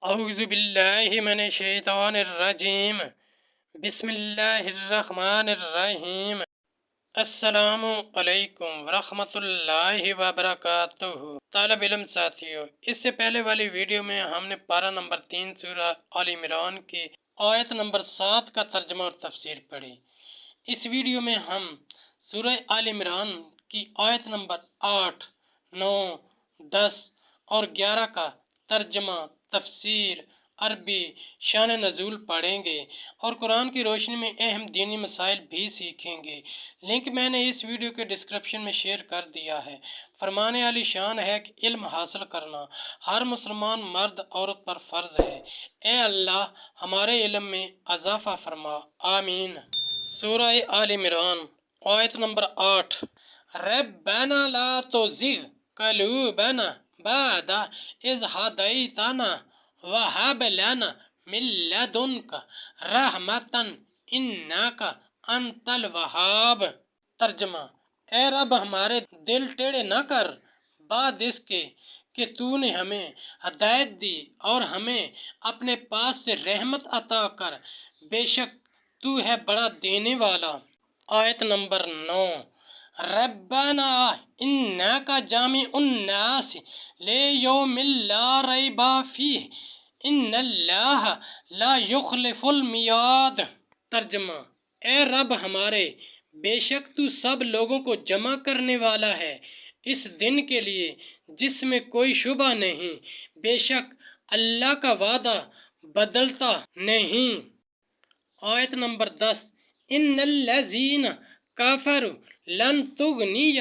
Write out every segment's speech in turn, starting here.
اعوذ باللہ من الشیطان الرجیم بسم اللہ الرحمن الرحیم۔ السلام علیکم ورحمۃ اللہ وبرکاتہ۔ طالب علم ساتھیو، اس سے پہلے والی ویڈیو میں ہم نے پارہ نمبر 3 سورہ آل عمران کی آیت نمبر 7 کا ترجمہ اور تفسیر پڑھی۔ اس ویڈیو میں ہم سورہ آل عمران کی آیت نمبر 8، 9، 10 اور 11 کا ترجمہ، تفسیر، عربی، شان نزول پڑھیں گے اور قرآن کی روشنی میں اہم دینی مسائل بھی سیکھیں گے۔ لنک میں نے اس ویڈیو کے ڈسکرپشن میں شیئر کر دیا ہے۔ فرمانے علی شان ہے کہ علم حاصل کرنا ہر مسلمان مرد عورت پر فرض ہے۔ اے اللہ ہمارے علم میں اضافہ فرما، آمین۔ سورہ آل عمران آیت نمبر 8۔ ربنا لا تزغ قلوبنا بعد إذ هديتنا وهب لنا من لدنك رحمة إنك أنت الوهاب۔ ترجمہ، اے رب ہمارے دل ٹیڑے نہ کر بعد اس کے کہ تو نے ہمیں ہدایت دی اور ہمیں اپنے پاس سے رحمت عطا کر، بے شک تو ہے بڑا دینے والا۔ آیت نمبر 9۔ ربنا انک جامع الناس لیوم لا ریب فیہ ان اللہ لا یخلف المیعاد۔ ترجمہ، اے رب ہمارے، بے شک تو سب لوگوں کو جمع کرنے والا ہے اس دن کے لیے جس میں کوئی شبہ نہیں، بے شک اللہ کا وعدہ بدلتا نہیں۔ آیت نمبر 10۔ ان الذین کفروا لن تغنی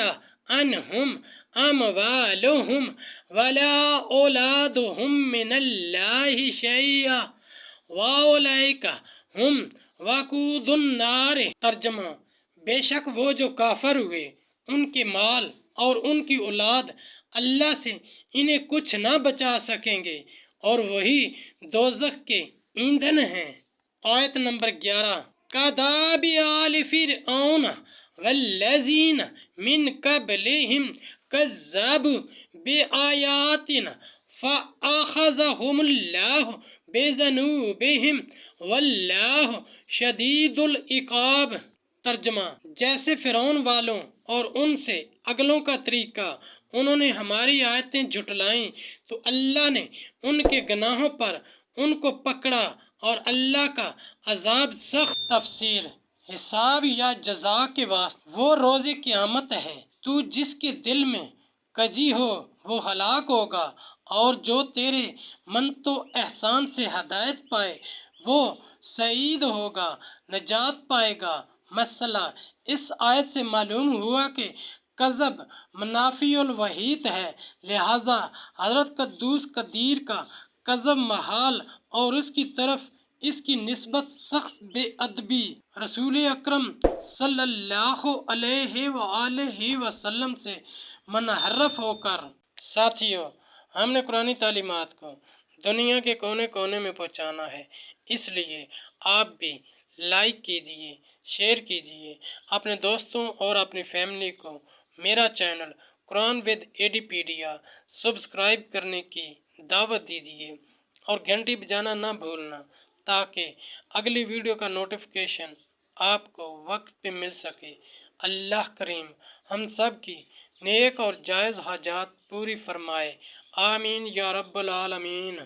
عنہم اموالہم ولا اولادہم من اللہ شیئا واولئک ہم وقود النار۔ ترجمہ، بے شک وہ جو کافر ہوئے ان کے مال اور ان کی اولاد اللہ سے انہیں کچھ نہ بچا سکیں گے اور وہی دوزخ کے ایندھن ہیں۔ آیت نمبر 11۔ كداب آل فرعون والذین من قبلہم كذبوا بآیاتنا فأخذهم اللہ بذنوبہم واللہ شدید العقاب۔ ترجمہ، جیسے فرعون والوں اور ان سے اگلوں کا طریقہ، انہوں نے ہماری آیتیں جھٹلائیں تو اللہ نے ان کے گناہوں پر ان کو پکڑا اور اللہ کا عذاب سخت۔ تفسیر، حساب یا جزا کے واسطے وہ روز قیامت ہے تو جس کے دل میں کجی ہو وہ ہلاک ہوگا اور جو تیرے منت و احسان سے ہدایت پائے وہ سعید ہوگا، نجات پائے گا۔ مسئلہ، اس آیت سے معلوم ہوا کہ کذب منافی الوحید ہے، لہٰذا حضرت قدوس قدیر کا کذب محال اور اس کی طرف اس کی نسبت سخت بے ادبی رسول اکرم صلی اللہ علیہ وآلہ وسلم سے منحرف ہو کر۔ ساتھیو، ہم نے قرآنی تعلیمات کو دنیا کے کونے کونے میں پہنچانا ہے، اس لیے آپ بھی لائک کیجئے، شیئر کیجئے، اپنے دوستوں اور اپنی فیملی کو میرا چینل قرآن ود ایڈیپیڈیا سبسکرائب کرنے کی دعوت دیجئے اور گھنٹی بجانا نہ بھولنا تاکہ اگلی ویڈیو کا نوٹیفیکیشن آپ کو وقت پہ مل سکے۔ اللہ کریم ہم سب کی نیک اور جائز حاجات پوری فرمائے، آمین یا رب العالمین۔